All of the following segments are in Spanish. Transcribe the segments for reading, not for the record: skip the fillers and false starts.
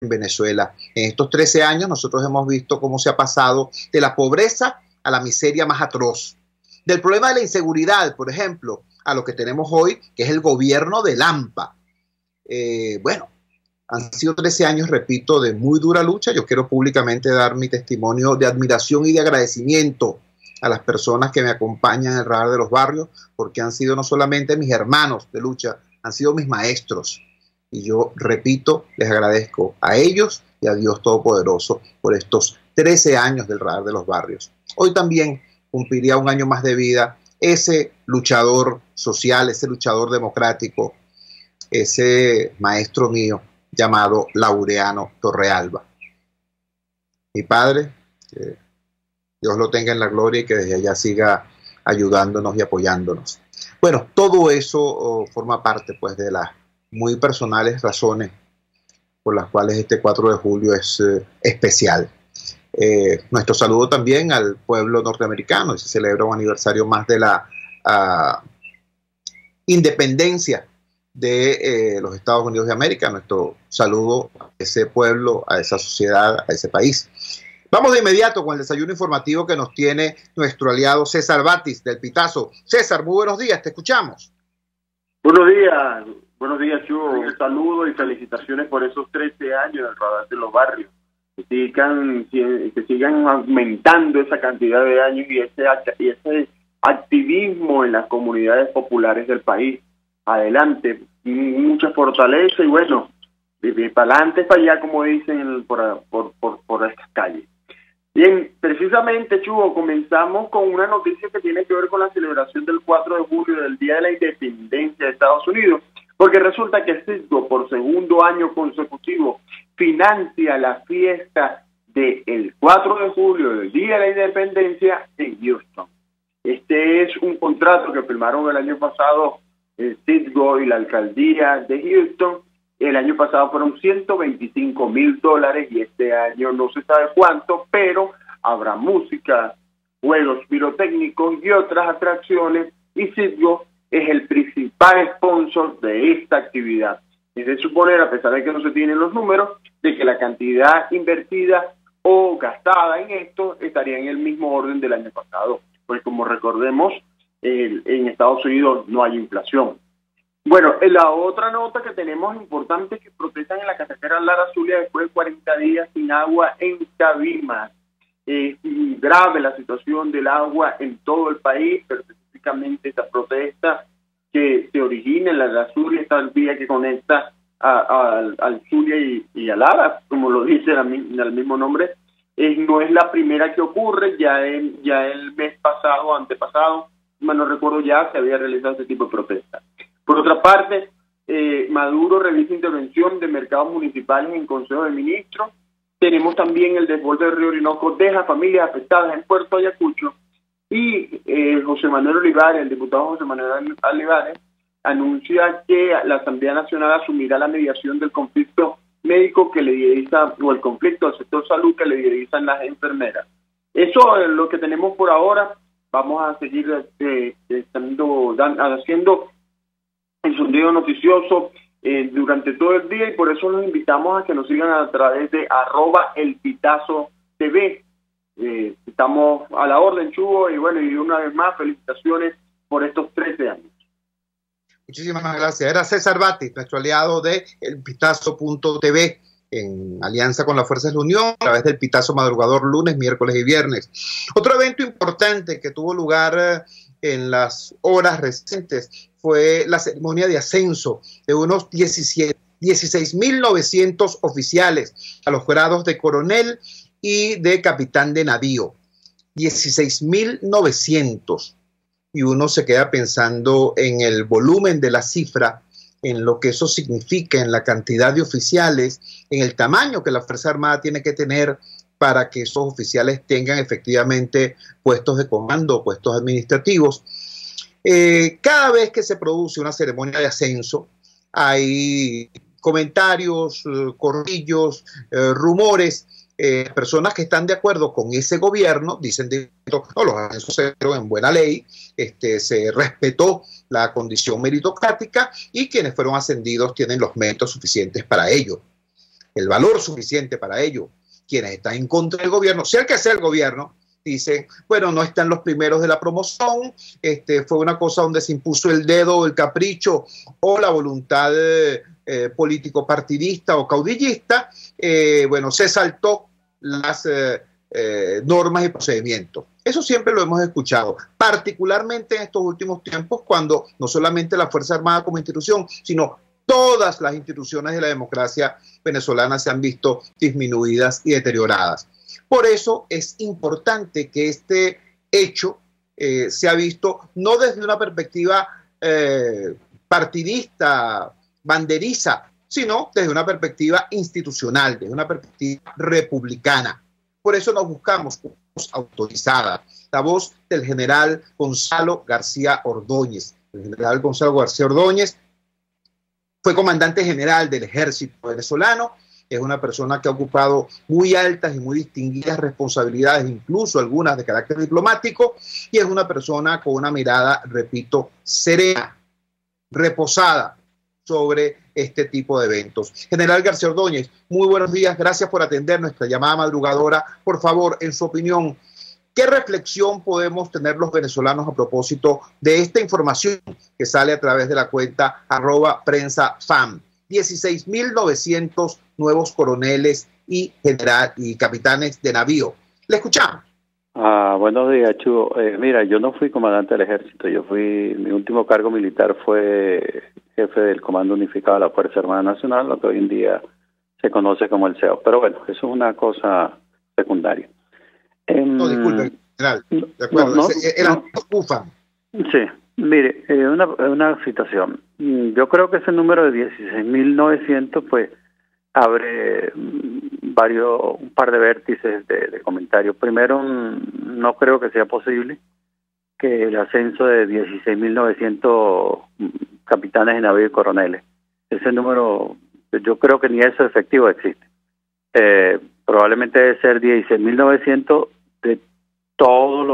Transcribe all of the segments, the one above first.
en Venezuela. En estos 13 años nosotros hemos visto cómo se ha pasado de la pobreza a la miseria más atroz. Del problema de la inseguridad, por ejemplo, a lo que tenemos hoy, que es el gobierno de Lampa. Bueno, han sido 13 años, repito, de muy dura lucha. Yo quiero públicamente dar mi testimonio de admiración y de agradecimiento a las personas que me acompañan en el Radar de los Barrios, porque han sido no solamente mis hermanos de lucha, han sido mis maestros. Y yo, repito, les agradezco a ellos y a Dios Todopoderoso por estos 13 años del Radar de los Barrios. Hoy también cumpliría un año más de vida ese luchador social, ese luchador democrático, ese maestro mío llamado Laureano Torrealba. Mi padre, que Dios lo tenga en la gloria y que desde allá siga ayudándonos y apoyándonos. Bueno, todo eso forma parte pues de las muy personales razones por las cuales este 4 de julio es especial. Nuestro saludo también al pueblo norteamericano. Se celebra un aniversario más de la independencia de los Estados Unidos de América. Nuestro saludo a ese pueblo, a esa sociedad, a ese país. Vamos de inmediato con el desayuno informativo que nos tiene nuestro aliado César Batis del Pitazo. César, muy buenos días, te escuchamos. Buenos días, Chugo. Un saludo y felicitaciones por esos 13 años del Radar de los Barrios. Que sigan aumentando esa cantidad de años y ese activismo en las comunidades populares del país. Adelante, mucha fortaleza y bueno, para adelante, para allá, como dicen por estas calles. Bien, precisamente, Chugo, comenzamos con una noticia que tiene que ver con la celebración del 4 de julio, del Día de la Independencia de Estados Unidos, porque resulta que Citgo, por segundo año consecutivo, financia la fiesta del 4 de julio, del Día de la Independencia, en Houston. Este es un contrato que firmaron el año pasado Citgo y la alcaldía de Houston. El año pasado fueron $125,000 y este año no se sabe cuánto, pero habrá música, juegos pirotécnicos y otras atracciones, y Citgo es el principal sponsor de esta actividad. Es de suponer, a pesar de que no se tienen los números, de que la cantidad invertida o gastada en esto estaría en el mismo orden del año pasado, pues como recordemos, en Estados Unidos no hay inflación. Bueno, la otra nota que tenemos importante es que protestan en la carretera Lara Zulia después de 40 días sin agua en Cabimas. Es grave la situación del agua en todo el país, pero específicamente esta protesta que se origina en la Zulia, esta vía que conecta al Zulia y a Lara, como lo dice el mismo nombre, no es la primera que ocurre. Ya el mes pasado, antepasado, no recuerdo ya, se había realizado ese tipo de protesta. Por otra parte, Maduro revisa intervención de mercados municipales en Consejo de Ministros. Tenemos también el desborde del río Orinoco, deja familias afectadas en Puerto Ayacucho. Y José Manuel Olivares, el diputado José Manuel Olivares, anuncia que la Asamblea Nacional asumirá la mediación del conflicto médico que le lideriza, o el conflicto del sector salud que le liderizan las enfermeras. Eso es lo que tenemos por ahora. Vamos a seguir haciendo el sondeo noticioso durante todo el día, y por eso los invitamos a que nos sigan a través de @elpitazotv. Estamos a la orden, Chugo, y bueno, y una vez más, felicitaciones por estos 13 años. Muchísimas gracias. Era César Batis, nuestro aliado de elpitazo.tv, en alianza con las Fuerzas de la Unión, a través del Pitazo Madrugador lunes, miércoles y viernes. Otro evento importante que tuvo lugar en las horas recientes fue la ceremonia de ascenso de unos 16.900 oficiales a los grados de coronel y de capitán de navío. 16.900. Y uno se queda pensando en el volumen de la cifra, en lo que eso significa, en la cantidad de oficiales, en el tamaño que la Fuerza Armada tiene que tener para que esos oficiales tengan efectivamente puestos de comando, puestos administrativos. Cada vez que se produce una ceremonia de ascenso, hay comentarios, corrillos, rumores. Personas que están de acuerdo con ese gobierno dicen que no, los ascensos se dieron en buena ley, se respetó la condición meritocrática y quienes fueron ascendidos tienen los méritos suficientes para ello. el valor suficiente para ello. Quienes están en contra del gobierno, sea el que sea el gobierno, dicen, bueno, no están los primeros de la promoción, fue una cosa donde se impuso el dedo, el capricho o la voluntad político partidista o caudillista, bueno, se saltó las normas y procedimientos. Eso siempre lo hemos escuchado, particularmente en estos últimos tiempos, cuando no solamente la Fuerza Armada como institución, sino todas las instituciones de la democracia venezolana se han visto disminuidas y deterioradas. Por eso es importante que este hecho se ha visto no desde una perspectiva partidista, banderiza, sino desde una perspectiva institucional, desde una perspectiva republicana. Por eso nos buscamos una voz autorizada, la voz del general Gonzalo García Ordóñez. El general Gonzalo García Ordóñez fue comandante general del ejército venezolano, es una persona que ha ocupado muy altas y muy distinguidas responsabilidades, incluso algunas de carácter diplomático, y es una persona con una mirada, repito, serena, reposada sobre este tipo de eventos. General García Ordóñez, muy buenos días, gracias por atender nuestra llamada madrugadora. Por favor, en su opinión, ¿qué reflexión podemos tener los venezolanos a propósito de esta información que sale a través de la cuenta @prensafam? 16.900 nuevos coroneles y capitanes de navío. Le escuchamos. Buenos días, Chugo. Mira, yo no fui comandante del ejército, mi último cargo militar fue jefe del Comando Unificado de la Fuerza Armada Nacional, lo que hoy en día se conoce como el CEO. Pero bueno, eso es una cosa secundaria. No, disculpe, general. De acuerdo, era UFAM. Sí, mire, una situación. Yo creo que ese número de 16.900, pues, abre un par de vértices de comentarios. Primero, no creo que sea posible que el ascenso de 16.900 capitanes de navío y coroneles, ese número, yo creo que ni eso efectivo existe. Probablemente debe ser 16.900 de todos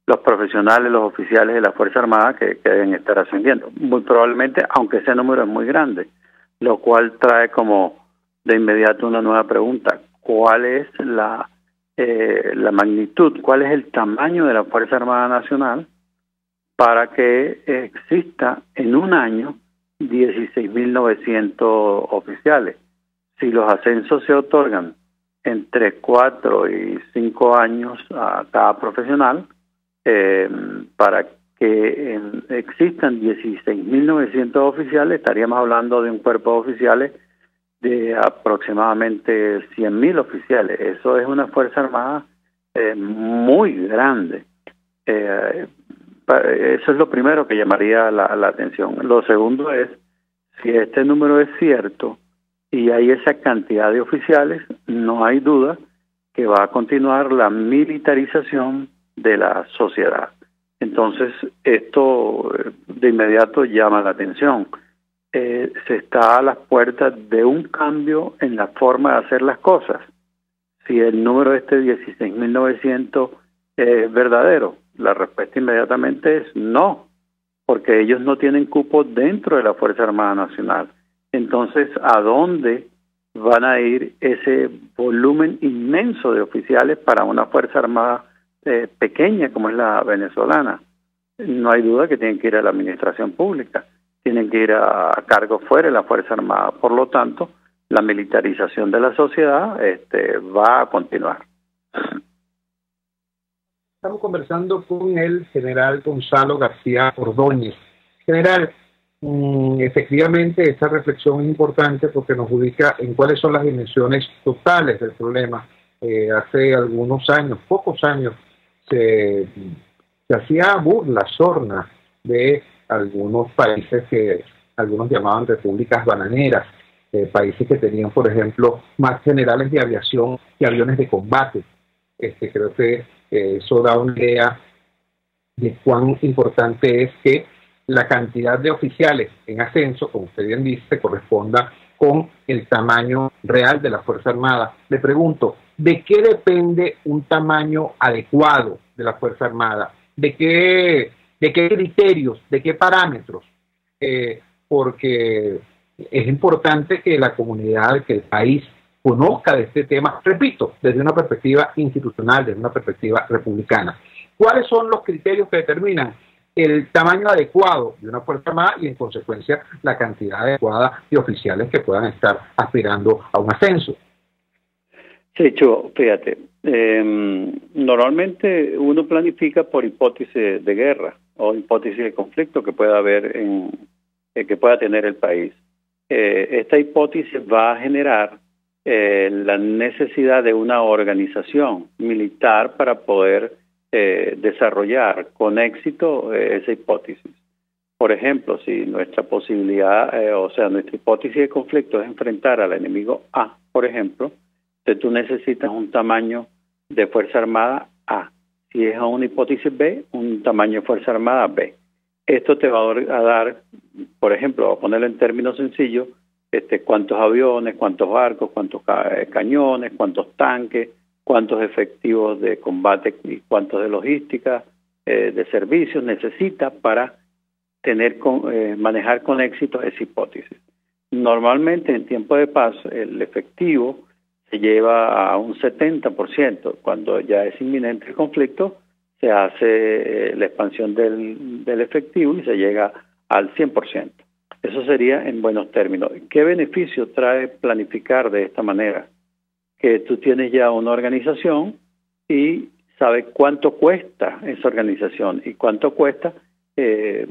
los profesionales, los oficiales de la Fuerza Armada que deben estar ascendiendo. Muy probablemente, aunque ese número es muy grande, lo cual trae como de inmediato una nueva pregunta. ¿Cuál es la magnitud, cuál es el tamaño de la Fuerza Armada Nacional para que exista en un año 16.900 oficiales? Si los ascensos se otorgan entre 4 y 5 años a cada profesional, para que existan 16.900 oficiales, estaríamos hablando de un cuerpo de oficiales de aproximadamente 100.000 oficiales. Eso es una Fuerza Armada muy grande. Eso es lo primero que llamaría la atención. Lo segundo es, si este número es cierto y hay esa cantidad de oficiales, no hay duda que va a continuar la militarización de la sociedad. Entonces, esto de inmediato llama la atención. Se está a las puertas de un cambio en la forma de hacer las cosas. Si el número 16.900 es verdadero, la respuesta inmediatamente es no, porque ellos no tienen cupo dentro de la Fuerza Armada Nacional. Entonces, ¿a dónde van a ir ese volumen inmenso de oficiales para una Fuerza Armada pequeña como es la venezolana? No hay duda que tienen que ir a la administración pública, tienen que ir a cargos fuera de la Fuerza Armada. Por lo tanto, la militarización de la sociedad va a continuar. Estamos conversando con el general Gonzalo García Ordóñez. General, efectivamente esta reflexión es importante porque nos ubica en cuáles son las dimensiones totales del problema. Hace algunos años, pocos años, se hacía burla, sorna de algunos países que algunos llamaban repúblicas bananeras, países que tenían, por ejemplo, más generales de aviación que aviones de combate. Creo que eso da una idea de cuán importante es que la cantidad de oficiales en ascenso, como usted bien dice, corresponda con el tamaño real de la Fuerza Armada. Le pregunto, ¿de qué depende un tamaño adecuado de la Fuerza Armada? ¿De qué criterios, de qué parámetros? Porque es importante que la comunidad, que el país conozca de este tema, repito, desde una perspectiva institucional, desde una perspectiva republicana. ¿Cuáles son los criterios que determinan el tamaño adecuado de una Fuerza Armada y, en consecuencia, la cantidad adecuada de oficiales que puedan estar aspirando a un ascenso? Sí, Chuo, fíjate, normalmente uno planifica por hipótesis de guerra o hipótesis de conflicto que pueda haber que pueda tener el país. Esta hipótesis va a generar la necesidad de una organización militar para poder desarrollar con éxito esa hipótesis. Por ejemplo, si nuestra posibilidad, nuestra hipótesis de conflicto es enfrentar al enemigo A, por ejemplo, entonces tú necesitas un tamaño de Fuerza Armada A. Si es una hipótesis B, un tamaño de Fuerza Armada B. Esto te va a dar, por ejemplo, a ponerlo en términos sencillos, cuántos aviones, cuántos barcos, cuántos cañones, cuántos tanques, cuántos efectivos de combate y cuántos de logística, de servicios necesita para manejar con éxito esa hipótesis. Normalmente en tiempo de paz el efectivo se lleva a un 70%. Cuando ya es inminente el conflicto, se hace la expansión del efectivo y se llega al 100%. Eso sería en buenos términos. ¿Qué beneficio trae planificar de esta manera? Que tú tienes ya una organización y sabes cuánto cuesta esa organización y cuánto cuesta te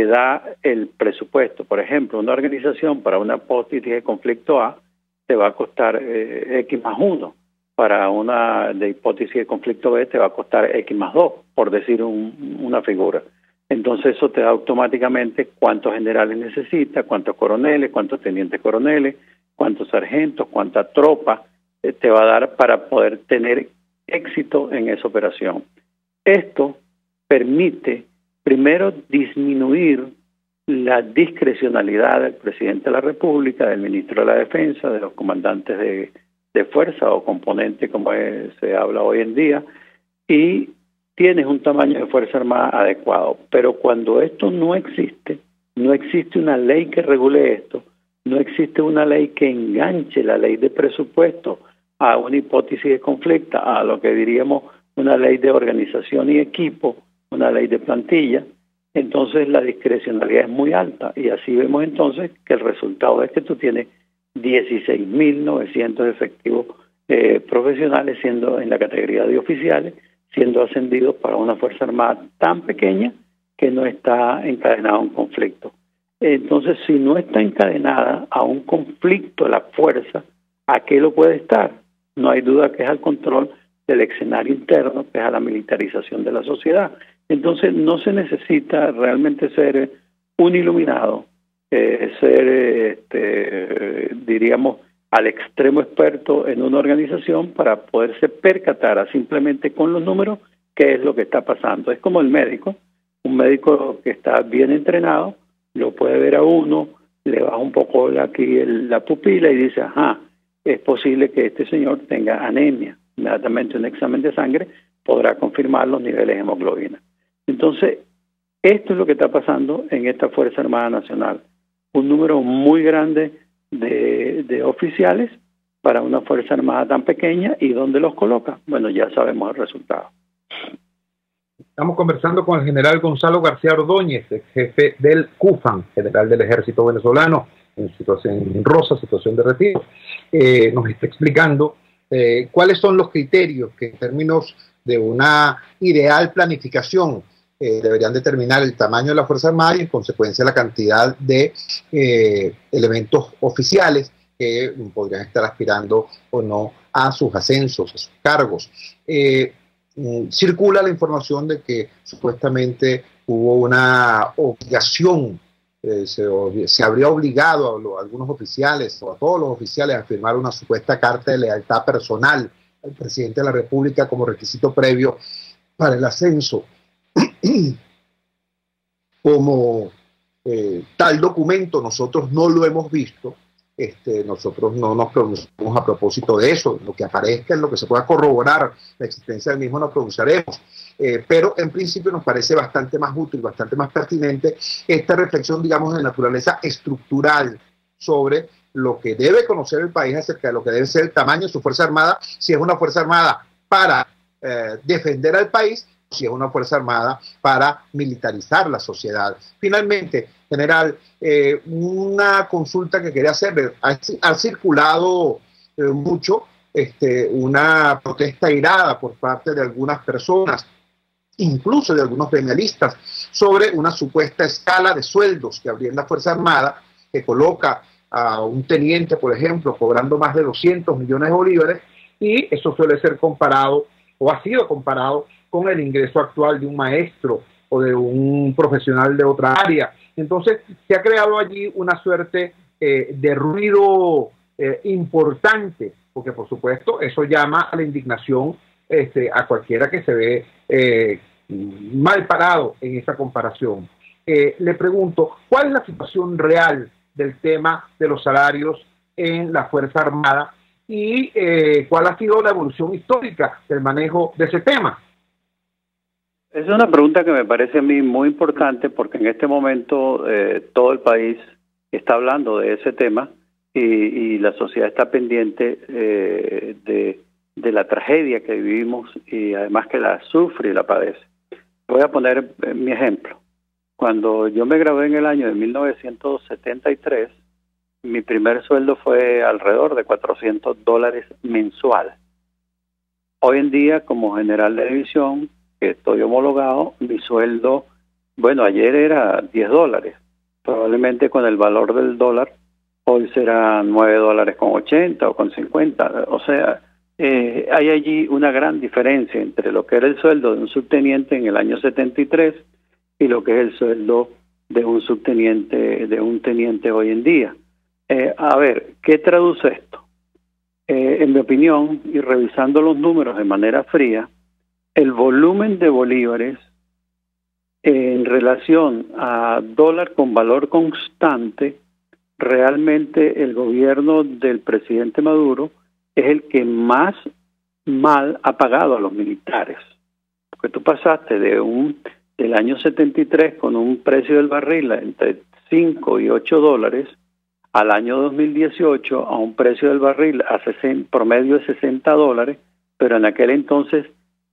da el presupuesto. Por ejemplo, una organización para una hipótesis de conflicto A te va a costar X más 1. Para una de hipótesis de conflicto B te va a costar X más 2, por decir una figura. Entonces eso te da automáticamente cuántos generales necesita, cuántos coroneles, cuántos tenientes coroneles, cuántos sargentos, cuánta tropa te va a dar para poder tener éxito en esa operación. Esto permite, primero, disminuir la discrecionalidad del presidente de la República, del ministro de la Defensa, de los comandantes de fuerza o componente, como se habla hoy en día, y tienes un tamaño de Fuerza Armada adecuado. Pero cuando esto no existe una ley que regule esto, no existe una ley que enganche la ley de presupuesto a una hipótesis de conflicto, a lo que diríamos una ley de organización y equipo, una ley de plantilla, entonces la discrecionalidad es muy alta y así vemos entonces que el resultado es que tú tienes 16.900 efectivos profesionales siendo en la categoría de oficiales, siendo ascendidos para una Fuerza Armada tan pequeña que no está encadenada a un conflicto. Entonces, si no está encadenada a un conflicto la fuerza, ¿a qué lo puede estar? No hay duda que es al control del escenario interno, que es a la militarización de la sociedad. Entonces, no se necesita realmente ser un iluminado, diríamos, al extremo experto en una organización para poderse percatar simplemente con los números qué es lo que está pasando. Es como el médico, un médico que está bien entrenado, lo puede ver a uno, le baja un poco aquí la pupila y dice, ajá, es posible que este señor tenga anemia. Inmediatamente un examen de sangre podrá confirmar los niveles de hemoglobina. Entonces, esto es lo que está pasando en esta Fuerza Armada Nacional. Un número muy grande de oficiales para una Fuerza Armada tan pequeña. ¿Y dónde los coloca? Bueno, ya sabemos el resultado. Estamos conversando con el general Gonzalo García Ordóñez, ex jefe del CUFAN, general del Ejército Venezolano, en situación rosa, situación de retiro. Nos está explicando cuáles son los criterios que en términos de una ideal planificación deberían determinar el tamaño de la Fuerza Armada y en consecuencia la cantidad de elementos oficiales que podrían estar aspirando o no a sus ascensos, a sus cargos. Circula la información de que supuestamente hubo una obligación, se habría obligado a algunos oficiales o a todos los oficiales a firmar una supuesta carta de lealtad personal al presidente de la República como requisito previo para el ascenso. Como tal documento nosotros no lo hemos visto, nosotros no nos pronunciamos a propósito de eso. Lo que aparezca, en lo que se pueda corroborar la existencia del mismo, nos pronunciaremos. Pero en principio nos parece bastante más útil, bastante más pertinente esta reflexión, digamos, de naturaleza estructural sobre lo que debe conocer el país acerca de lo que debe ser el tamaño de su Fuerza Armada, si es una Fuerza Armada para defender al país, si es una Fuerza Armada para militarizar la sociedad. Finalmente, general, una consulta que quería hacer, ha circulado mucho una protesta airada por parte de algunas personas, incluso de algunos penalistas, sobre una supuesta escala de sueldos que habría en la Fuerza Armada, que coloca a un teniente, por ejemplo, cobrando más de 200 millones de bolívares, y eso suele ser comparado, o ha sido comparado, con el ingreso actual de un maestro o de un profesional de otra área. Entonces, se ha creado allí una suerte de ruido importante, porque por supuesto eso llama a la indignación a cualquiera que se ve mal parado en esa comparación. Le pregunto, ¿cuál es la situación real del tema de los salarios en la Fuerza Armada y cuál ha sido la evolución histórica del manejo de ese tema? Es una pregunta que me parece a mí muy importante porque en este momento todo el país está hablando de ese tema y la sociedad está pendiente de la tragedia que vivimos y además que la sufre y la padece. Voy a poner mi ejemplo. Cuando yo me gradué en el año de 1973, mi primer sueldo fue alrededor de $400 mensual. Hoy en día, como general de división, que estoy homologado, mi sueldo, bueno, ayer era $10. Probablemente con el valor del dólar, hoy será $9.80 o con 50. O sea, hay allí una gran diferencia entre lo que era el sueldo de un subteniente en el año 73 y lo que es el sueldo de un subteniente, de un teniente hoy en día. A ver, ¿qué traduce esto? En mi opinión, y revisando los números de manera fría, el volumen de bolívares en relación a dólar con valor constante, realmente el gobierno del presidente Maduro es el que más mal ha pagado a los militares. Porque tú pasaste del año 73 con un precio del barril entre 5 y 8 dólares al año 2018 a un precio del barril a promedio de 60 dólares, pero en aquel entonces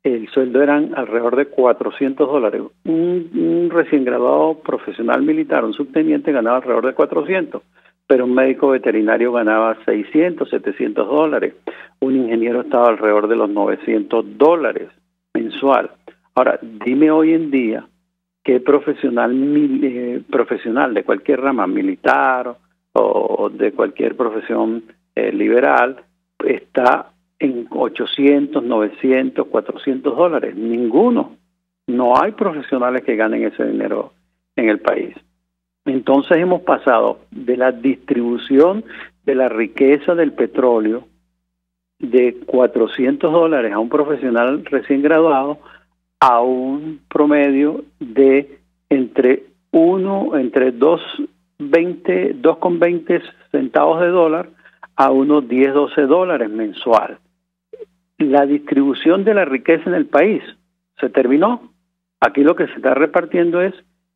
el sueldo eran alrededor de $400. Un recién graduado profesional militar, un subteniente, ganaba alrededor de 400, pero un médico veterinario ganaba 600, 700 dólares. Un ingeniero estaba alrededor de los $900 mensual. Ahora, dime hoy en día qué profesional de cualquier rama, militar o de cualquier profesión liberal, está en 800, 900, 400 dólares. Ninguno. No hay profesionales que ganen ese dinero en el país. Entonces hemos pasado de la distribución de la riqueza del petróleo de 400 dólares a un profesional recién graduado a un promedio de entre 2,20 centavos de dólar a unos 10, 12 dólares mensual. La distribución de la riqueza en el país se terminó. Aquí lo que se está repartiendo es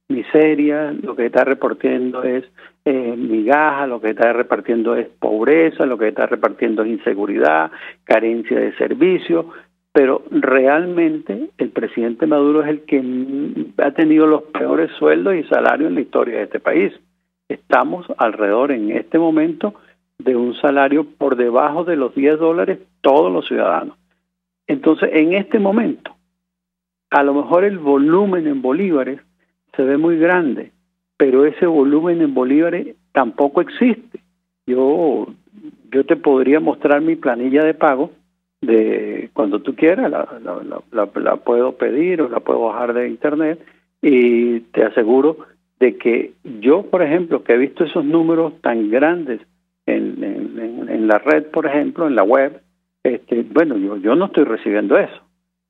miseria, lo que está repartiendo es migaja, lo que está repartiendo es pobreza, lo que está repartiendo es inseguridad, carencia de servicios, pero realmente el presidente Maduro es el que ha tenido los peores sueldos y salarios en la historia de este país. Estamos alrededor en este momento de un salario por debajo de los 10 dólares todos los ciudadanos. Entonces, en este momento, a lo mejor el volumen en bolívares se ve muy grande, pero ese volumen en bolívares tampoco existe. Yo te podría mostrar mi planilla de pago de cuando tú quieras, la puedo pedir o la puedo bajar de internet y te aseguro de que yo, por ejemplo, que he visto esos números tan grandes en la red, por ejemplo, en la web, bueno, yo no estoy recibiendo eso.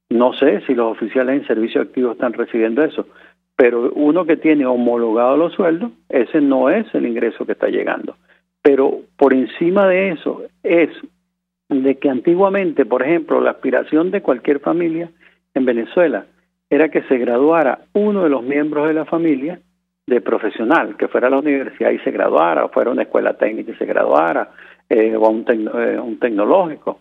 No sé si los oficiales en servicio activo están recibiendo eso, pero uno que tiene homologado los sueldos, ese no es el ingreso que está llegando. Pero por encima de eso es de que antiguamente, por ejemplo, la aspiración de cualquier familia en Venezuela era que se graduara uno de los miembros de la familia de profesional, que fuera a la universidad y se graduara, o fuera a una escuela técnica y se graduara, o a un tecnológico.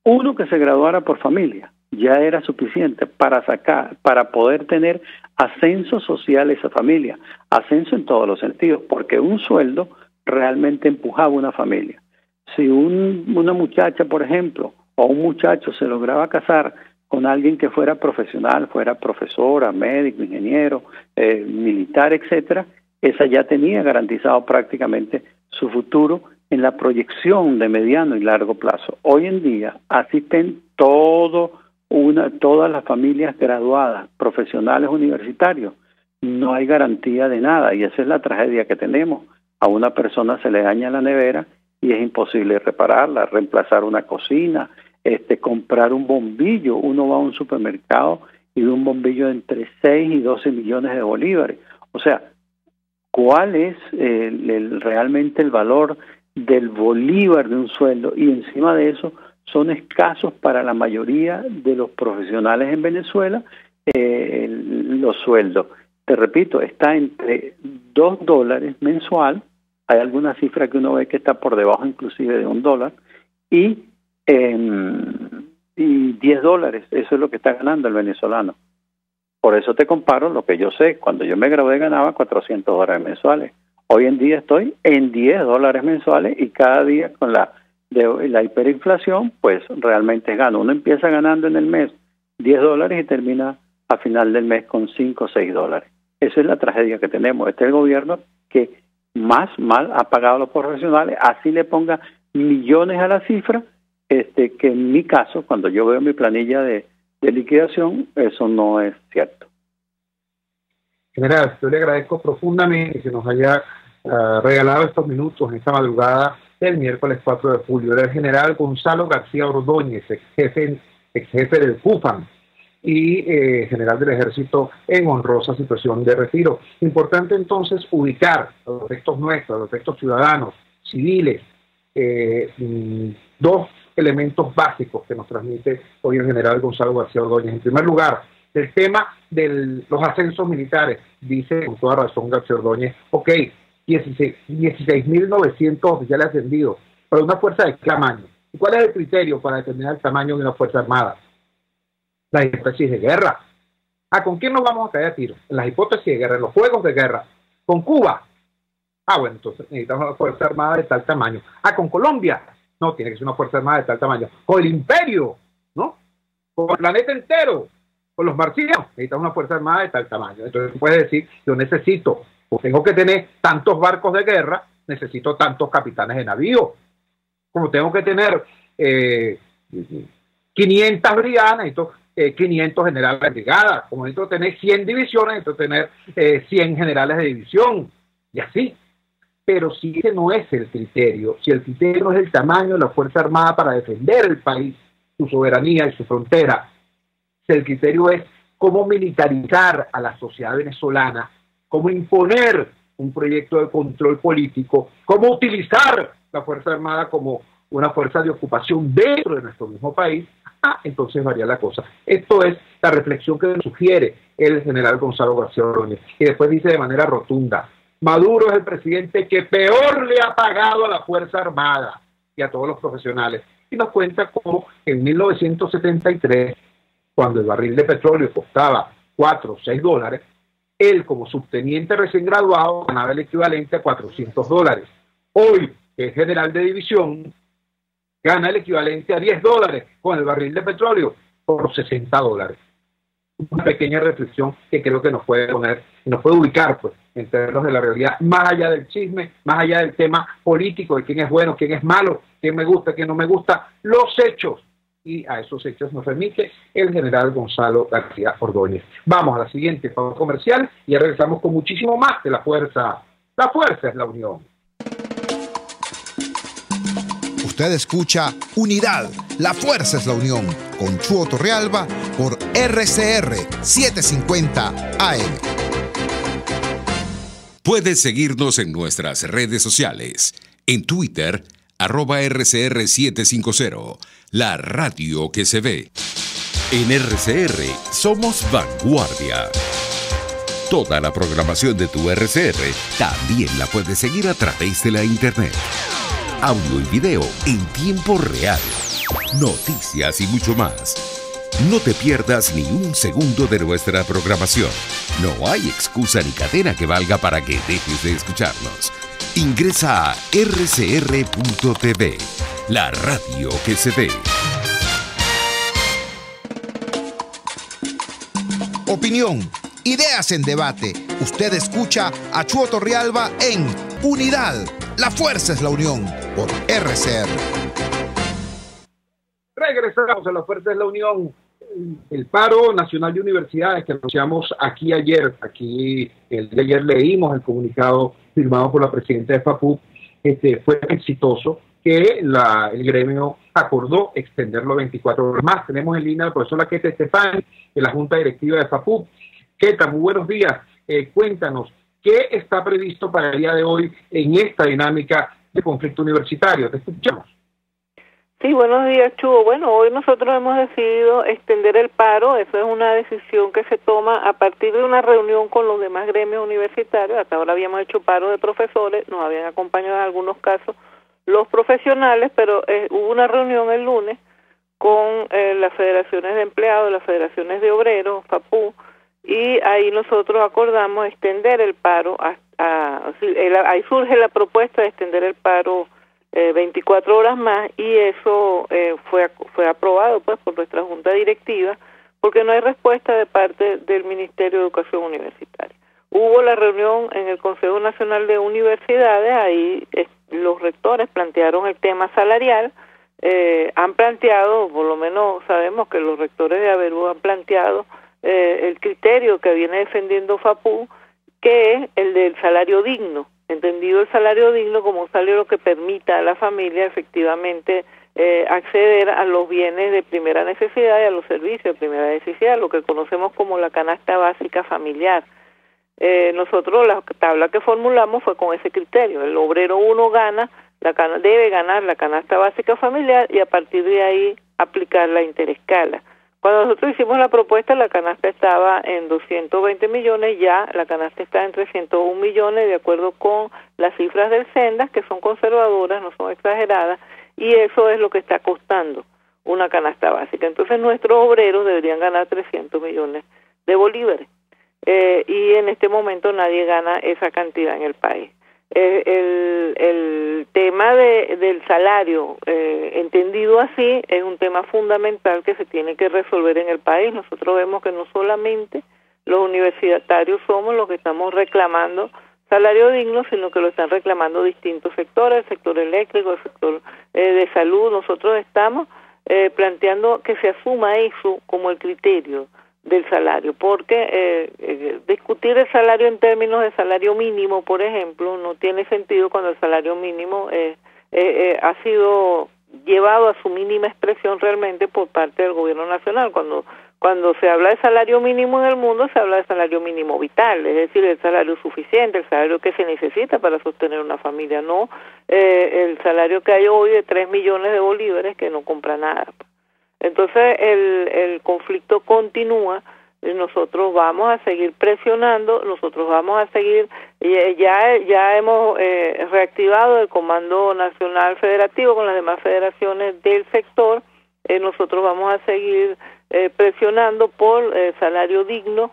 Uno que se graduara por familia ya era suficiente para poder tener ascenso social esa familia, ascenso en todos los sentidos, porque un sueldo realmente empujaba una familia. Si una muchacha, por ejemplo, o un muchacho se lograba casar con alguien que fuera profesional, fuera profesora, médico, ingeniero, militar, etcétera, esa ya tenía garantizado prácticamente su futuro en la proyección de mediano y largo plazo. Hoy en día asisten todas las familias graduadas, profesionales universitarios. No hay garantía de nada y esa es la tragedia que tenemos. A una persona se le daña la nevera y es imposible repararla, reemplazar una cocina, comprar un bombillo. Uno va a un supermercado y ve un bombillo de entre 6 y 12 millones de bolívares. O sea, ¿cuál es realmente el valor del bolívar de un sueldo? Y encima de eso son escasos para la mayoría de los profesionales en Venezuela los sueldos. Te repito, está entre $2 mensual, hay alguna cifra que uno ve que está por debajo inclusive de $1, y $10, eso es lo que está ganando el venezolano. Por eso te comparo lo que yo sé, cuando yo me gradué ganaba $400 mensuales, hoy en día estoy en $10 mensuales y cada día con la hiperinflación, pues realmente gano. Uno empieza ganando en el mes $10 y termina a final del mes con $5 o $6. Esa es la tragedia que tenemos. Este es el gobierno que más mal ha pagado a los profesionales, así le ponga millones a la cifra, que en mi caso, cuando yo veo mi planilla de liquidación, eso no es cierto. General, yo le agradezco profundamente que nos haya regalado estos minutos en esta madrugada del miércoles 4 de julio. Era el general Gonzalo García Ordóñez, ex jefe del CUFAN y general del Ejército en honrosa situación de retiro. Importante entonces ubicar a los efectos nuestros, a los efectos ciudadanos, civiles, dos elementos básicos que nos transmite hoy el general Gonzalo García Ordóñez. En primer lugar, el tema de los ascensos militares. Dice con toda razón García Ordóñez, ok, 16.900 oficiales ascendidos para una fuerza de qué tamaño. ¿Y cuál es el criterio para determinar el tamaño de una fuerza armada? Las hipótesis de guerra. ¿Con quién nos vamos a caer a tiro? En las hipótesis de guerra, en los juegos de guerra. ¿Con Cuba? Bueno, entonces necesitamos una fuerza armada de tal tamaño. ¿Con Colombia? No, tiene que ser una fuerza armada de tal tamaño. ¿Con el imperio? ¿No? ¿Con el planeta entero? ¿Con los marcianos? Necesitamos una fuerza armada de tal tamaño. Entonces puedes decir, yo necesito, pues tengo que tener tantos barcos de guerra, necesito tantos capitanes de navío. Como tengo que tener 500 brigadas, necesito 500 generales de brigada. Como necesito tener 100 divisiones, necesito tener 100 generales de división. Y así. Pero si ese no es el criterio, si el criterio no es el tamaño de la Fuerza Armada para defender el país, su soberanía y su frontera, si el criterio es cómo militarizar a la sociedad venezolana, cómo imponer un proyecto de control político, cómo utilizar la Fuerza Armada como una fuerza de ocupación dentro de nuestro mismo país, entonces varía la cosa. Esto es la reflexión que nos sugiere el general Gonzalo García Ordóñez. Y después dice de manera rotunda, Maduro es el presidente que peor le ha pagado a la Fuerza Armada y a todos los profesionales. Y nos cuenta cómo en 1973, cuando el barril de petróleo costaba $4 o $6, él como subteniente recién graduado ganaba el equivalente a $400. Hoy, el general de división gana el equivalente a $10 con el barril de petróleo por $60. Una pequeña reflexión que creo que nos puede poner, nos puede ubicar pues, en términos de la realidad, más allá del chisme, más allá del tema político, de quién es bueno, quién es malo, quién me gusta, quién no me gusta, los hechos. Y a esos hechos nos remite el general Gonzalo García Ordóñez. Vamos a la siguiente pausa comercial y ya regresamos con muchísimo más de la fuerza. La fuerza es la unión. Usted escucha Unidad, la fuerza es la unión, con Chuo Torrealba por RCR 750 AM. Puedes seguirnos en nuestras redes sociales. En Twitter, @RCR750, la radio que se ve. En RCR somos vanguardia. Toda la programación de tu RCR también la puedes seguir a través de la internet. Audio y video en tiempo real. Noticias y mucho más. No te pierdas ni un segundo de nuestra programación. No hay excusa ni cadena que valga para que dejes de escucharnos. Ingresa a rcr.tv, la radio que se ve. Opinión, ideas en debate. Usted escucha a Chuo Torrealba en Unidad. La fuerza es la unión, por RCR. Regresamos a la fuerza de la unión. El paro nacional de universidades que anunciamos aquí ayer, el de ayer leímos el comunicado firmado por la presidenta de FAPU, fue exitoso, que el gremio acordó extenderlo 24 horas más. Tenemos en línea al profesor Laqueta Estefani, de la Junta Directiva de FAPU. Queta, muy buenos días. Cuéntanos, ¿qué está previsto para el día de hoy en esta dinámica de conflicto universitario? Te escuchamos. Sí, buenos días, Chugo. Bueno, hoy nosotros hemos decidido extender el paro. Eso es una decisión que se toma a partir de una reunión con los demás gremios universitarios. Hasta ahora habíamos hecho paro de profesores, nos habían acompañado en algunos casos los profesionales, pero hubo una reunión el lunes con las federaciones de empleados, las federaciones de obreros, FAPU, y ahí nosotros acordamos extender el paro. Ahí surge la propuesta de extender el paro 24 horas más, y eso fue aprobado pues por nuestra junta directiva, porque no hay respuesta de parte del Ministerio de Educación Universitaria. Hubo la reunión en el Consejo Nacional de Universidades, ahí los rectores plantearon el tema salarial, han planteado, por lo menos sabemos que los rectores de Averú han planteado el criterio que viene defendiendo FAPU, que es el del salario digno, entendido el salario digno como un salario que permita a la familia efectivamente acceder a los bienes de primera necesidad y a los servicios de primera necesidad, lo que conocemos como la canasta básica familiar. Nosotros la tabla que formulamos fue con ese criterio. El obrero 1 debe ganar la canasta básica familiar, y a partir de ahí aplicar la interescala. Cuando nosotros hicimos la propuesta, la canasta estaba en 220 millones, ya la canasta está en 301 millones, de acuerdo con las cifras del Sendas, que son conservadoras, no son exageradas, y eso es lo que está costando una canasta básica. Entonces nuestros obreros deberían ganar 300 millones de bolívares, y en este momento nadie gana esa cantidad en el país. El tema del salario, entendido así, es un tema fundamental que se tiene que resolver en el país. Nosotros vemos que no solamente los universitarios somos los que estamos reclamando salario digno, sino que lo están reclamando distintos sectores, el sector eléctrico, el sector de salud. Nosotros estamos planteando que se asuma eso como el criterio del salario, porque discutir el salario en términos de salario mínimo, por ejemplo, no tiene sentido cuando el salario mínimo ha sido llevado a su mínima expresión realmente por parte del gobierno nacional. Cuando se habla de salario mínimo en el mundo, se habla de salario mínimo vital, es decir, el salario suficiente, el salario que se necesita para sostener una familia, no el salario que hay hoy de 3 millones de bolívares que no compra nada. Entonces el conflicto continúa, nosotros vamos a seguir presionando, nosotros vamos a seguir, ya hemos reactivado el Comando Nacional Federativo con las demás federaciones del sector. Nosotros vamos a seguir presionando por salario digno,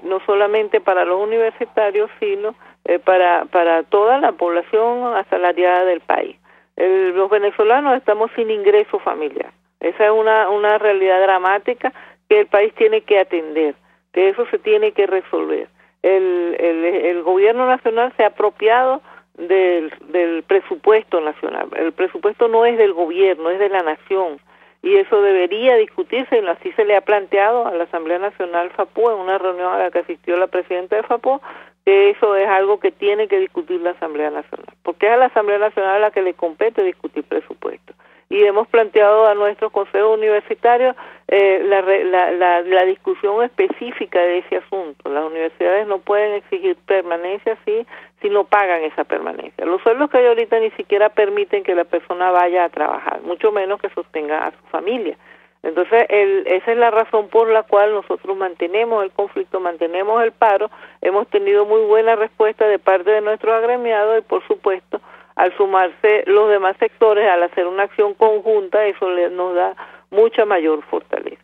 no solamente para los universitarios, sino para toda la población asalariada del país. Los venezolanos estamos sin ingreso familiar. Esa es una realidad dramática que el país tiene que atender, que eso se tiene que resolver. El gobierno nacional se ha apropiado del presupuesto nacional. El presupuesto no es del gobierno, es de la nación, y eso debería discutirse, y así se le ha planteado a la Asamblea Nacional FAPU en una reunión a la que asistió la presidenta de FAPU, que eso es algo que tiene que discutir la Asamblea Nacional, porque es a la Asamblea Nacional a la que le compete discutir presupuesto. Y hemos planteado a nuestros consejos universitarios la discusión específica de ese asunto. Las universidades no pueden exigir permanencia si no pagan esa permanencia. Los sueldos que hay ahorita ni siquiera permiten que la persona vaya a trabajar, mucho menos que sostenga a su familia. Entonces, esa es la razón por la cual nosotros mantenemos el conflicto, mantenemos el paro. Hemos tenido muy buena respuesta de parte de nuestros agremiados y, por supuesto, al sumarse los demás sectores, al hacer una acción conjunta, eso nos da mucha mayor fortaleza.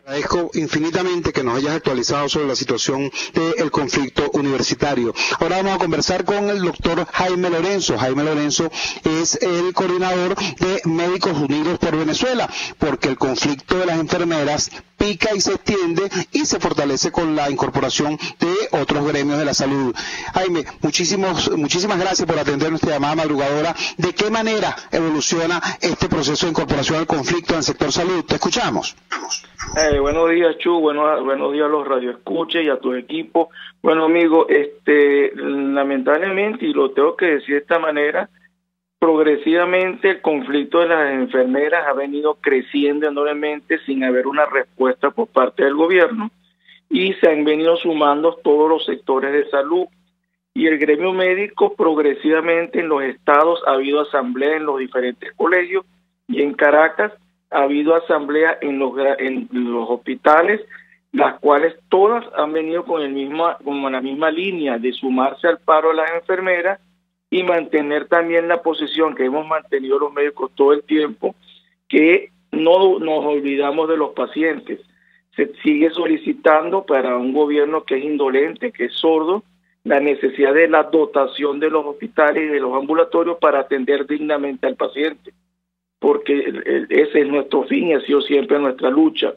Agradezco infinitamente que nos hayas actualizado sobre la situación del conflicto universitario. Ahora vamos a conversar con el doctor Jaime Lorenzo. Jaime Lorenzo es el coordinador de Médicos Unidos por Venezuela, porque el conflicto de las enfermeras pica y se extiende y se fortalece con la incorporación de otros gremios de la salud. Jaime, muchísimas gracias por atender nuestra llamada madrugadora. ¿De qué manera evoluciona este proceso de incorporación al conflicto en el sector salud? Te escuchamos. Buenos días, Chu, buenos días a los radioescuchas y a tu equipo. Bueno, amigo, lamentablemente, y lo tengo que decir de esta manera, progresivamente el conflicto de las enfermeras ha venido creciendo enormemente sin haber una respuesta por parte del gobierno, y se han venido sumando todos los sectores de salud. Y el gremio médico progresivamente en los estados ha habido asamblea en los diferentes colegios, y en Caracas ha habido asamblea en los hospitales, las cuales todas han venido con la misma línea de sumarse al paro de las enfermeras y mantener también la posición que hemos mantenido los médicos todo el tiempo, que no nos olvidamos de los pacientes. Se sigue solicitando para un gobierno que es indolente, que es sordo, la necesidad de la dotación de los hospitales y de los ambulatorios para atender dignamente al paciente, porque ese es nuestro fin y ha sido siempre nuestra lucha.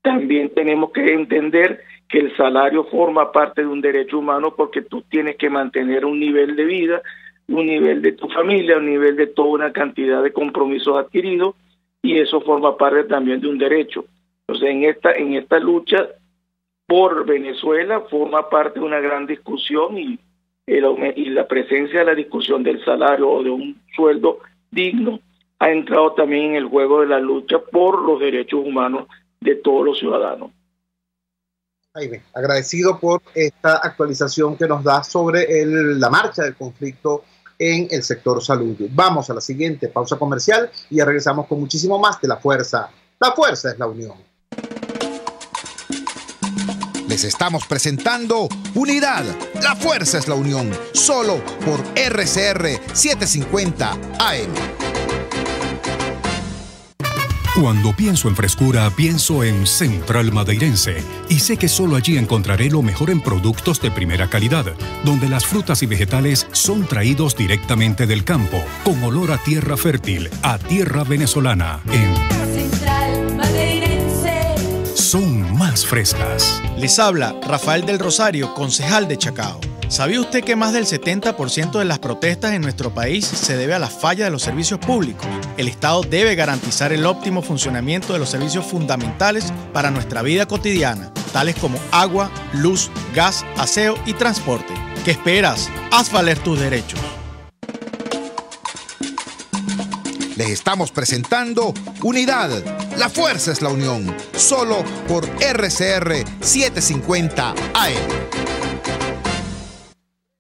También tenemos que entender que el salario forma parte de un derecho humano, porque tú tienes que mantener un nivel de vida, un nivel de tu familia, un nivel de toda una cantidad de compromisos adquiridos, y eso forma parte también de un derecho. Entonces, en esta lucha por Venezuela forma parte de una gran discusión, y la presencia de la discusión del salario o de un sueldo digno ha entrado también en el juego de la lucha por los derechos humanos de todos los ciudadanos. Jaime, agradecido por esta actualización que nos da sobre la marcha del conflicto en el sector salud. Vamos a la siguiente pausa comercial y ya regresamos con muchísimo más de La Fuerza. La Fuerza es la unión. Les estamos presentando Unidad. La Fuerza es la unión. Solo por RCR 750 AM. Cuando pienso en frescura, pienso en Central Madeirense. Y sé que solo allí encontraré lo mejor en productos de primera calidad, donde las frutas y vegetales son traídos directamente del campo, con olor a tierra fértil, a tierra venezolana. Central Madeirense. Son más frescas. Les habla Rafael del Rosario, concejal de Chacao. ¿Sabía usted que más del 70% de las protestas en nuestro país se debe a la falla de los servicios públicos? El Estado debe garantizar el óptimo funcionamiento de los servicios fundamentales para nuestra vida cotidiana, tales como agua, luz, gas, aseo y transporte. ¿Qué esperas? Haz valer tus derechos. Les estamos presentando Unidad. La Fuerza es la unión. Solo por RCR 750 AM.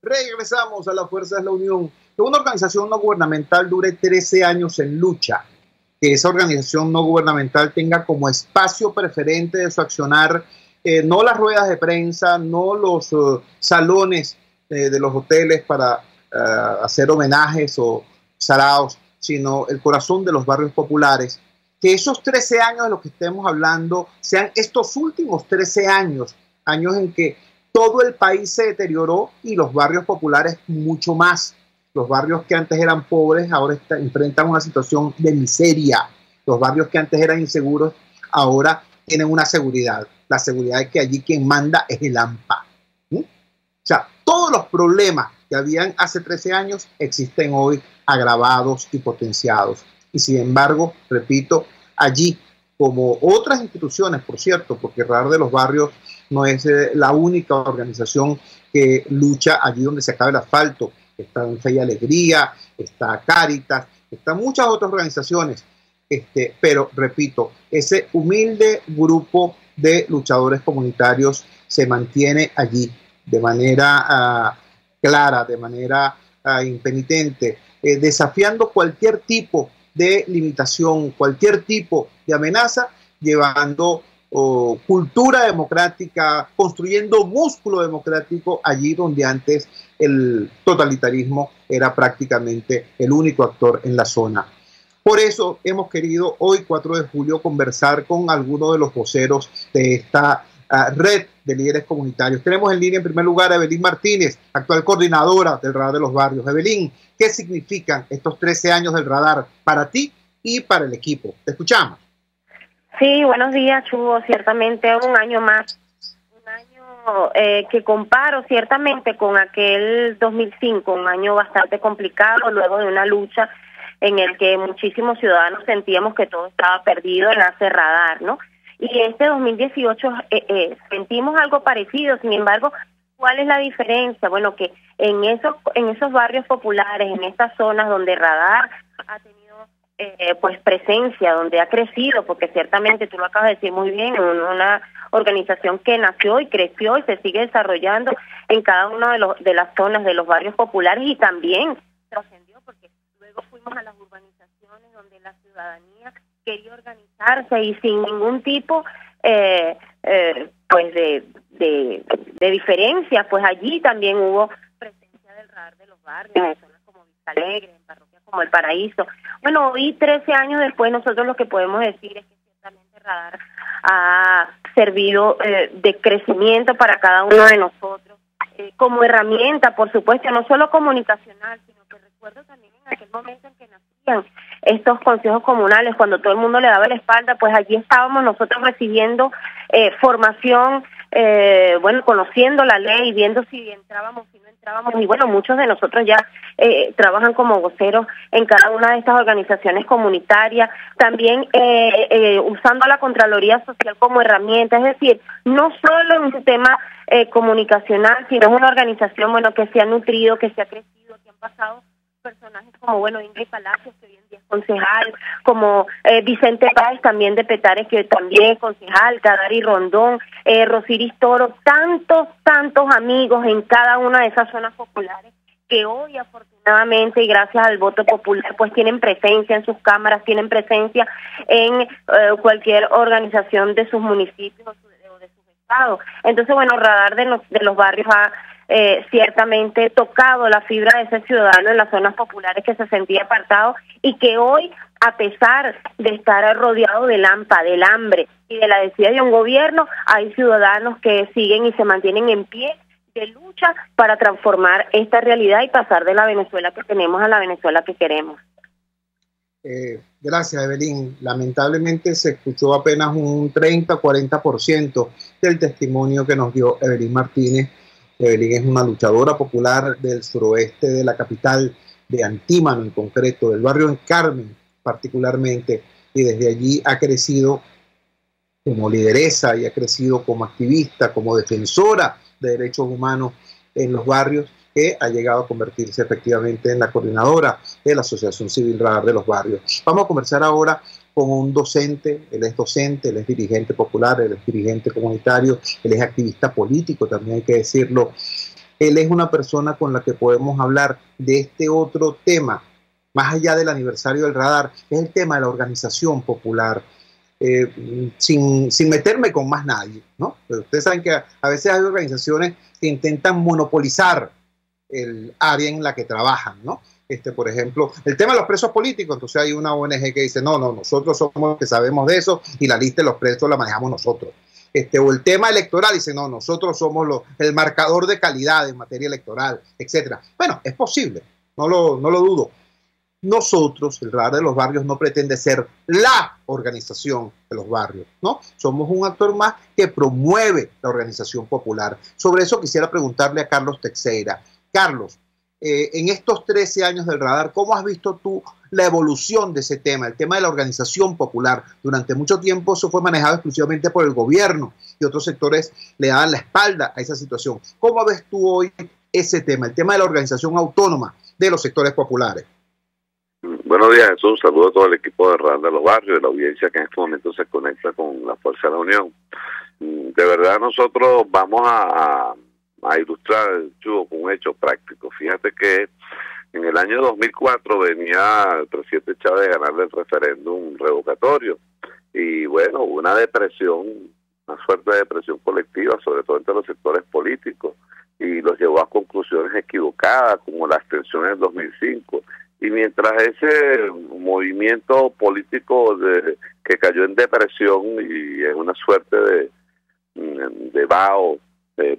Regresamos a La Fuerza es la Unión. Que una organización no gubernamental dure 13 años en lucha, que esa organización no gubernamental tenga como espacio preferente de su accionar no las ruedas de prensa, no los salones de los hoteles para hacer homenajes o saraos, sino el corazón de los barrios populares. Que esos 13 años de los que estemos hablando sean estos últimos 13 años, años en que todo el país se deterioró y los barrios populares mucho más. Los barrios que antes eran pobres ahora enfrentan una situación de miseria. Los barrios que antes eran inseguros ahora tienen una seguridad. La seguridad de que allí quien manda es el AMPA. O sea, todos los problemas que habían hace 13 años existen hoy agravados y potenciados. Y sin embargo, repito, allí, como otras instituciones, por cierto, porque Radar de los Barrios no es la única organización que lucha allí donde se acaba el asfalto. Está en Fe y Alegría, está Cáritas, están muchas otras organizaciones. pero repito, ese humilde grupo de luchadores comunitarios se mantiene allí de manera clara, de manera impenitente, desafiando cualquier tipo de limitación, cualquier tipo de amenaza, llevando cultura democrática, construyendo músculo democrático allí donde antes el totalitarismo era prácticamente el único actor en la zona. Por eso hemos querido hoy, 4 de julio, conversar con algunos de los voceros de esta red de líderes comunitarios. Tenemos en línea en primer lugar a Evelyn Martínez, actual coordinadora del Radar de los Barrios. Evelyn, ¿qué significan estos 13 años del Radar para ti y para el equipo? Te escuchamos. Sí, buenos días, Chugo. Ciertamente un año más, un año que comparo ciertamente con aquel 2005, un año bastante complicado luego de una lucha en el que muchísimos ciudadanos sentíamos que todo estaba perdido en hacer Radar, ¿no? Y este 2018 sentimos algo parecido. Sin embargo, ¿cuál es la diferencia? Bueno, que en esos barrios populares, en estas zonas donde Radar ha tenido pues presencia, donde ha crecido, porque ciertamente tú lo acabas de decir muy bien, una organización que nació y creció y se sigue desarrollando en cada una de las zonas de los barrios populares, y también trascendió porque luego fuimos a las urbanizaciones donde la ciudadanía quería organizarse y sin ningún tipo pues de diferencia, pues allí también hubo presencia del Radar de los Barrios, en zonas como Vista Alegre, en parroquias como El Paraíso. Bueno, hoy 13 años después nosotros lo que podemos decir es que ciertamente Radar ha servido de crecimiento para cada uno de nosotros, como herramienta, por supuesto, no solo comunicacional, sino que recuerdo también en aquel momento en que nacían estos consejos comunales, cuando todo el mundo le daba la espalda, pues allí estábamos nosotros recibiendo formación, bueno, conociendo la ley, viendo si entrábamos, si no entrábamos, y bueno, muchos de nosotros ya trabajan como voceros en cada una de estas organizaciones comunitarias, también usando la Contraloría Social como herramienta, es decir, no solo en un tema comunicacional, sino es una organización, bueno, que se ha nutrido, que se ha crecido, que han pasado personajes como, bueno, Ingrid Palacios, que hoy en día es concejal, como Vicente Páez, también de Petare, que también es concejal, Kadari Rondón, Rosiris Toro, tantos amigos en cada una de esas zonas populares que hoy afortunadamente y gracias al voto popular pues tienen presencia en sus cámaras, tienen presencia en cualquier organización de sus municipios o de sus estados. Entonces, bueno, Radar de los Barrios ha ciertamente tocado la fibra de ese ciudadano en las zonas populares que se sentía apartado y que hoy, a pesar de estar rodeado del hampa, del hambre y de la desidia de un gobierno, hay ciudadanos que siguen y se mantienen en pie de lucha para transformar esta realidad y pasar de la Venezuela que tenemos a la Venezuela que queremos. Gracias, Evelyn. Lamentablemente se escuchó apenas un 30-40% del testimonio que nos dio Evelyn Martínez. Evelyn es una luchadora popular del suroeste de la capital, de Antímano en concreto, del barrio en Carmen particularmente, y desde allí ha crecido como lideresa y ha crecido como activista, como defensora de derechos humanos en los barrios, que ha llegado a convertirse efectivamente en la coordinadora de la Asociación Civil Radar de los Barrios. Vamos a conversar ahora con un docente, él es dirigente popular, él es dirigente comunitario, él es activista político, también hay que decirlo. Él es una persona con la que podemos hablar de este otro tema, más allá del aniversario del Radar, que es el tema de la organización popular, sin meterme con más nadie, ¿no? Pero ustedes saben que a veces hay organizaciones que intentan monopolizar el área en la que trabajan, ¿no? Por ejemplo, el tema de los presos políticos, entonces hay una ONG que dice, no, nosotros somos los que sabemos de eso y la lista de los presos la manejamos nosotros. O el tema electoral, dice, no, nosotros somos el marcador de calidad en materia electoral, etcétera. Bueno, es posible, no lo dudo. Nosotros, el Radar de los Barrios, no pretende ser la organización de los barrios, ¿no? Somos un actor más que promueve la organización popular. Sobre eso quisiera preguntarle a Carlos Teixeira. Carlos, en estos 13 años del Radar, ¿cómo has visto tú la evolución de ese tema, el tema de la organización popular? Durante mucho tiempo eso fue manejado exclusivamente por el gobierno y otros sectores le daban la espalda a esa situación. ¿Cómo ves tú hoy ese tema, el tema de la organización autónoma de los sectores populares? Buenos días, Jesús. Saludo a todo el equipo de Radar de los Barrios, de la audiencia que en este momento se conecta con la Fuerza de la Unión. De verdad, nosotros vamos a ilustrar el Chugo con un hecho práctico. Fíjate que en el año 2004 venía el presidente Chávez a ganarle el referéndum revocatorio. Y bueno, hubo una depresión, una fuerte depresión colectiva, sobre todo entre los sectores políticos, y los llevó a conclusiones equivocadas, como la abstención en el 2005. Y mientras ese movimiento político que cayó en depresión y en una suerte de vaho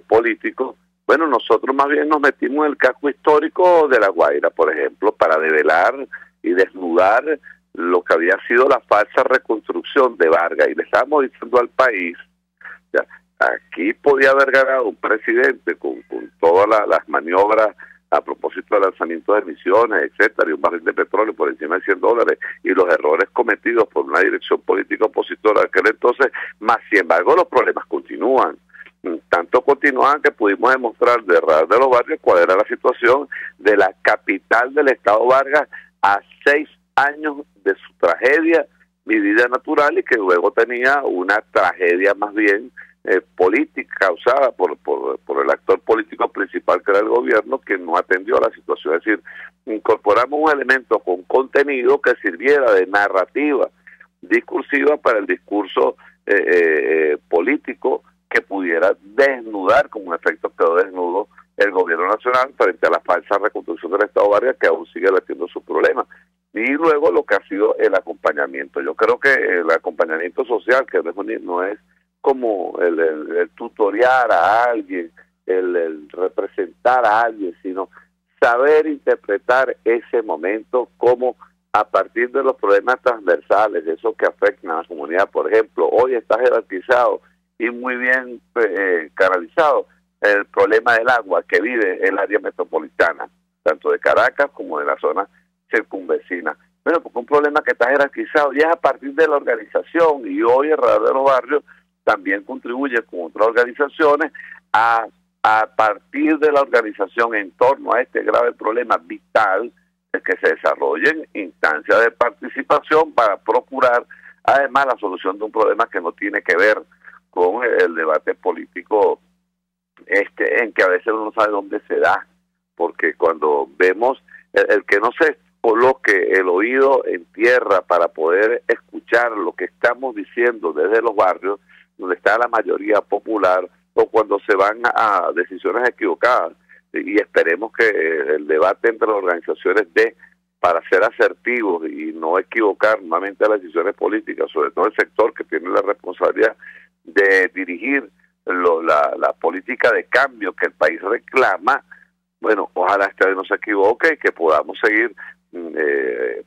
político, bueno, nosotros más bien nos metimos en el casco histórico de La Guaira, por ejemplo, para develar y desnudar lo que había sido la falsa reconstrucción de Vargas. Y le estábamos diciendo al país, ya, aquí podía haber ganado un presidente con todas las maniobras a propósito del lanzamiento de emisiones, etcétera, y un barril de petróleo por encima de $100, y los errores cometidos por una dirección política opositora de aquel entonces, más sin embargo los problemas continúan. Tanto continúan que pudimos demostrar de Radar de los Barrios cuál era la situación de la capital del estado Vargas a 6 años de su tragedia vivida natural, y que luego tenía una tragedia más bien política causada por el actor político principal, que era el gobierno, que no atendió a la situación. Es decir, incorporamos un elemento con contenido que sirviera de narrativa discursiva para el discurso político, que pudiera desnudar, como en efecto quedó desnudo el gobierno nacional frente a la falsa reconstrucción del estado Vargas, que aún sigue latiendo sus problemas. Y luego lo que ha sido el acompañamiento. Yo creo que el acompañamiento social, que no es como el tutoriar a alguien, el representar a alguien, sino saber interpretar ese momento como a partir de los problemas transversales, de esos que afectan a la comunidad. Por ejemplo, hoy está jerarquizado y muy bien canalizado el problema del agua que vive el área metropolitana, tanto de Caracas como de la zona circunvecina. Bueno, porque un problema que está jerarquizado y es a partir de la organización, y hoy el Radar de los Barrios también contribuye con otras organizaciones a partir de la organización en torno a este grave problema vital, es que se desarrollen instancias de participación para procurar además la solución de un problema que no tiene que ver con el debate político en que a veces uno no sabe dónde se da, porque cuando vemos el que no se coloque el oído en tierra para poder escuchar lo que estamos diciendo desde los barrios, donde está la mayoría popular, o cuando se van a decisiones equivocadas, y esperemos que el debate entre las organizaciones para ser asertivos y no equivocar nuevamente las decisiones políticas, sobre todo el sector que tiene la responsabilidad de dirigir la política de cambio que el país reclama. Bueno, ojalá esta vez no se equivoque y que podamos seguir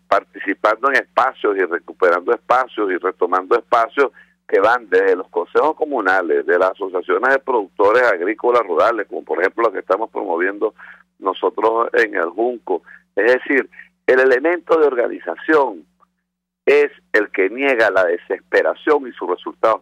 participando en espacios y recuperando espacios y retomando espacios que van desde los consejos comunales, de las asociaciones de productores agrícolas rurales, como por ejemplo la que estamos promoviendo nosotros en el Junco. Es decir, el elemento de organización es el que niega la desesperación y sus resultados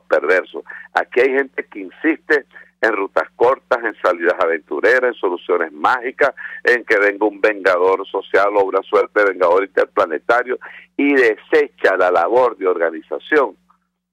perversos. Aquí hay gente que insiste en rutas cortas, en salidas aventureras, en soluciones mágicas, en que venga un vengador social, obra suerte, vengador interplanetario, y desecha la labor de organización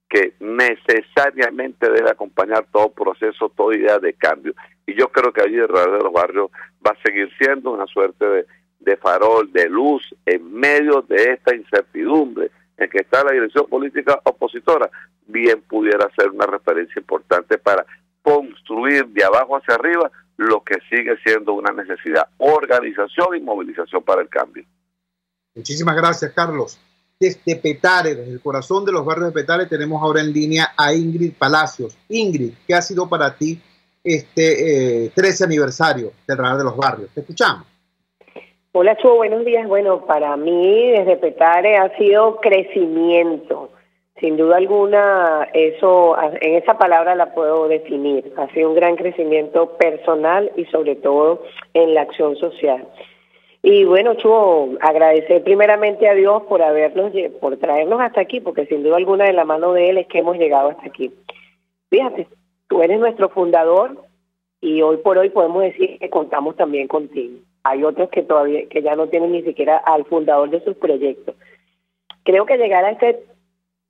que necesariamente debe acompañar todo proceso, toda idea de cambio. Y yo creo que allí el Radar de los Barrios va a seguir siendo una suerte de farol, de luz, en medio de esta incertidumbre en que está la dirección política opositora. Bien pudiera ser una referencia importante para construir de abajo hacia arriba lo que sigue siendo una necesidad: organización y movilización para el cambio. Muchísimas gracias, Carlos. Desde Petare, desde el corazón de los barrios de Petare, tenemos ahora en línea a Ingrid Palacios. Ingrid, ¿qué ha sido para ti este 13 aniversario del Radar de los Barrios? Te escuchamos. Hola, Chugo, buenos días. Bueno, para mí desde Petare ha sido crecimiento. Sin duda alguna, eso, en esa palabra la puedo definir. Ha sido un gran crecimiento personal y sobre todo en la acción social. Y bueno, Chugo, agradecer primeramente a Dios por traernos hasta aquí, porque sin duda alguna de la mano de Él es que hemos llegado hasta aquí. Fíjate, tú eres nuestro fundador y hoy por hoy podemos decir que contamos también contigo. Hay otros que todavía que ya no tienen ni siquiera al fundador de sus proyectos. Creo que llegar a este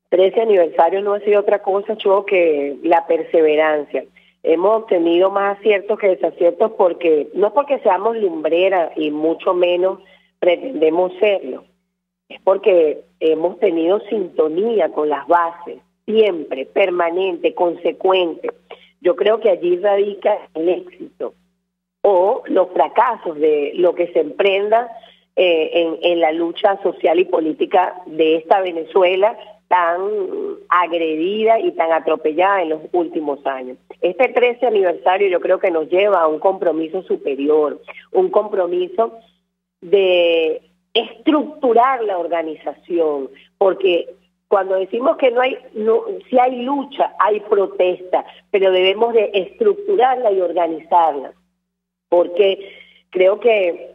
13 aniversario no ha sido otra cosa, Chuo, que la perseverancia. Hemos obtenido más aciertos que desaciertos porque no porque seamos lumbreras y mucho menos pretendemos serlo. Es porque hemos tenido sintonía con las bases, siempre, permanente, consecuente. Yo creo que allí radica el éxito o los fracasos de lo que se emprenda en la lucha social y política de esta Venezuela tan agredida y tan atropellada en los últimos años. Este 13 aniversario yo creo que nos lleva a un compromiso superior, un compromiso de estructurar la organización, porque cuando decimos que si hay lucha, hay protesta, pero debemos de estructurarla y organizarla, porque creo que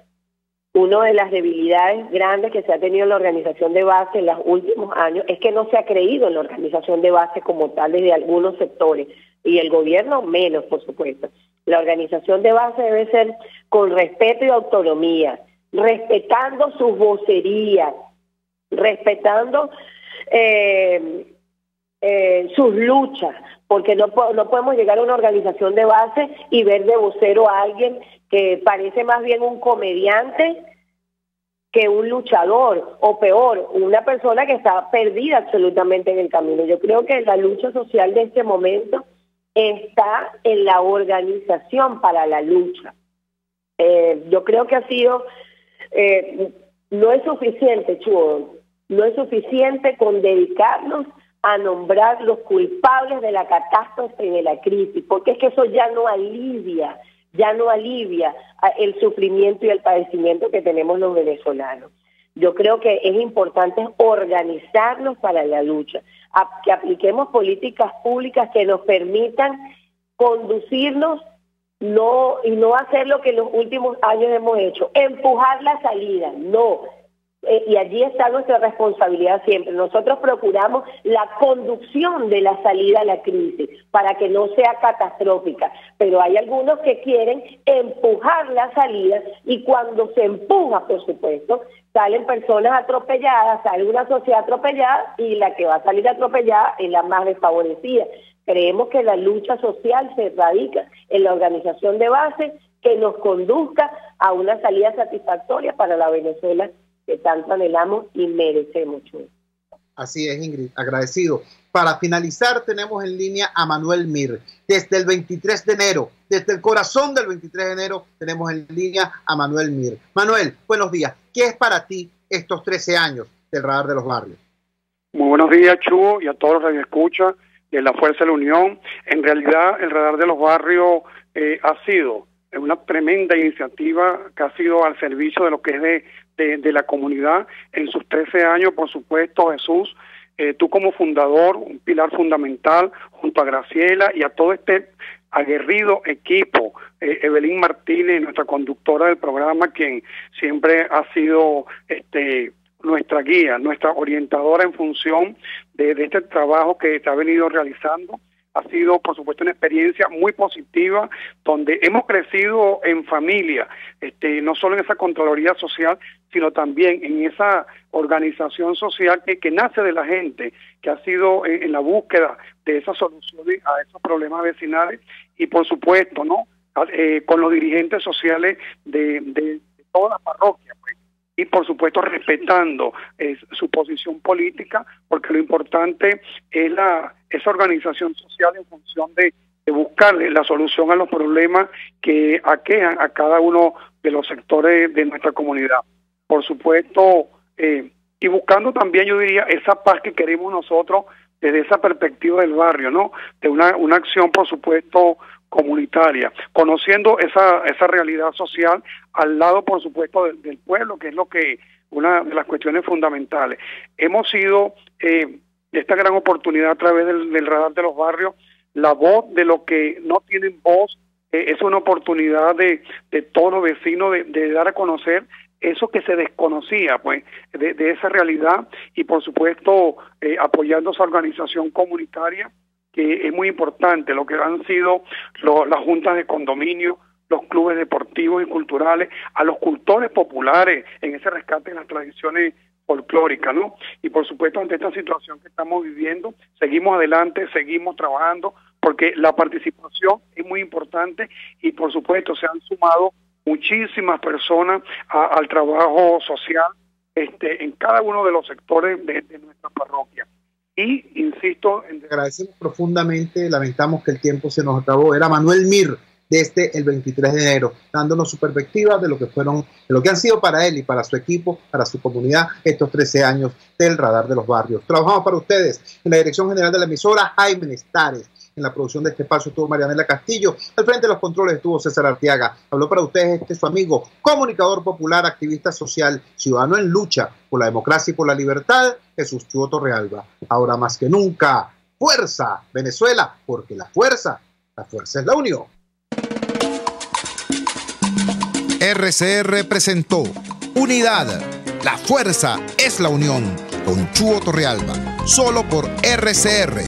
una de las debilidades grandes que se ha tenido en la organización de base en los últimos años es que no se ha creído en la organización de base como tal desde algunos sectores, y el gobierno menos, por supuesto. La organización de base debe ser con respeto y autonomía, respetando sus vocerías, respetando sus luchas, porque no podemos llegar a una organización de base y ver de vocero a alguien que parece más bien un comediante que un luchador, o peor, una persona que está perdida absolutamente en el camino. Yo creo que la lucha social de este momento está en la organización para la lucha. Yo creo que ha sido, no es suficiente, Chuo, no es suficiente con dedicarnos a nombrar los culpables de la catástrofe y de la crisis, porque es que eso ya no alivia el sufrimiento y el padecimiento que tenemos los venezolanos. Yo creo que es importante organizarnos para la lucha, que apliquemos políticas públicas que nos permitan conducirnos y no hacer lo que en los últimos años hemos hecho, empujar la salida, no. Y allí está nuestra responsabilidad siempre. Nosotros procuramos la conducción de la salida a la crisis para que no sea catastrófica, pero hay algunos que quieren empujar la salida, y cuando se empuja, por supuesto, salen personas atropelladas, sale una sociedad atropellada, y la que va a salir atropellada es la más desfavorecida. Creemos que la lucha social se radica en la organización de base que nos conduzca a una salida satisfactoria para la Venezuela que tanto anhelamos y merecemos. Así es, Ingrid, agradecido. Para finalizar, tenemos en línea a Manuel Mir. Desde el 23 de enero, desde el corazón del 23 de enero, tenemos en línea a Manuel Mir. Manuel, buenos días. ¿Qué es para ti estos 13 años del Radar de los Barrios? Muy buenos días, Chugo, y a todos los que escuchan de la Fuerza de la Unión. En realidad, el Radar de los Barrios ha sido una tremenda iniciativa que ha sido al servicio de lo que es de la comunidad en sus 13 años, por supuesto, Jesús, tú como fundador, un pilar fundamental, junto a Graciela y a todo este aguerrido equipo, Evelyn Martínez, nuestra conductora del programa, quien siempre ha sido nuestra guía, nuestra orientadora en función de este trabajo que se ha venido realizando. Ha sido, por supuesto, una experiencia muy positiva, donde hemos crecido en familia, no solo en esa Contraloría Social, sino también en esa organización social que nace de la gente, que ha sido en la búsqueda de esas soluciones a esos problemas vecinales, y por supuesto, con los dirigentes sociales de toda la parroquia, pues. Y por supuesto respetando su posición política, porque lo importante es esa organización social en función de buscarle la solución a los problemas que aquejan a cada uno de los sectores de nuestra comunidad. Por supuesto, y buscando también, yo diría, esa paz que queremos nosotros desde esa perspectiva del barrio, ¿no? De una acción, por supuesto, comunitaria, conociendo esa realidad social al lado, por supuesto, del pueblo, que es una de las cuestiones fundamentales. Hemos sido, esta gran oportunidad a través del Radar de los Barrios, la voz de los que no tienen voz. Es una oportunidad de todos los vecinos de dar a conocer eso que se desconocía, pues, de esa realidad, y por supuesto apoyando esa organización comunitaria, que es muy importante, lo que han sido las juntas de condominio, los clubes deportivos y culturales, a los cultores populares en ese rescate de las tradiciones folclóricas, ¿no? Y por supuesto, ante esta situación que estamos viviendo, seguimos adelante, seguimos trabajando, porque la participación es muy importante y por supuesto se han sumado muchísimas personas al trabajo social en cada uno de los sectores de nuestra parroquia. Y insisto, agradecemos profundamente, lamentamos que el tiempo se nos acabó. Era Manuel Mir, desde el 23 de enero, dándonos su perspectiva de lo que han sido para él y para su equipo, para su comunidad, estos 13 años del Radar de los Barrios. Trabajamos para ustedes en la dirección general de la emisora, Jaime Nestares. En la producción de este espacio estuvo Marianela Castillo. Al frente de los controles estuvo César Arteaga. Habló para ustedes su amigo, comunicador popular, activista social, ciudadano en lucha por la democracia y por la libertad, Jesús Chuo Torrealba. Ahora más que nunca, fuerza Venezuela, porque la fuerza es la unión. RCR presentó Unidad, la fuerza es la unión, con Chuo Torrealba, solo por RCR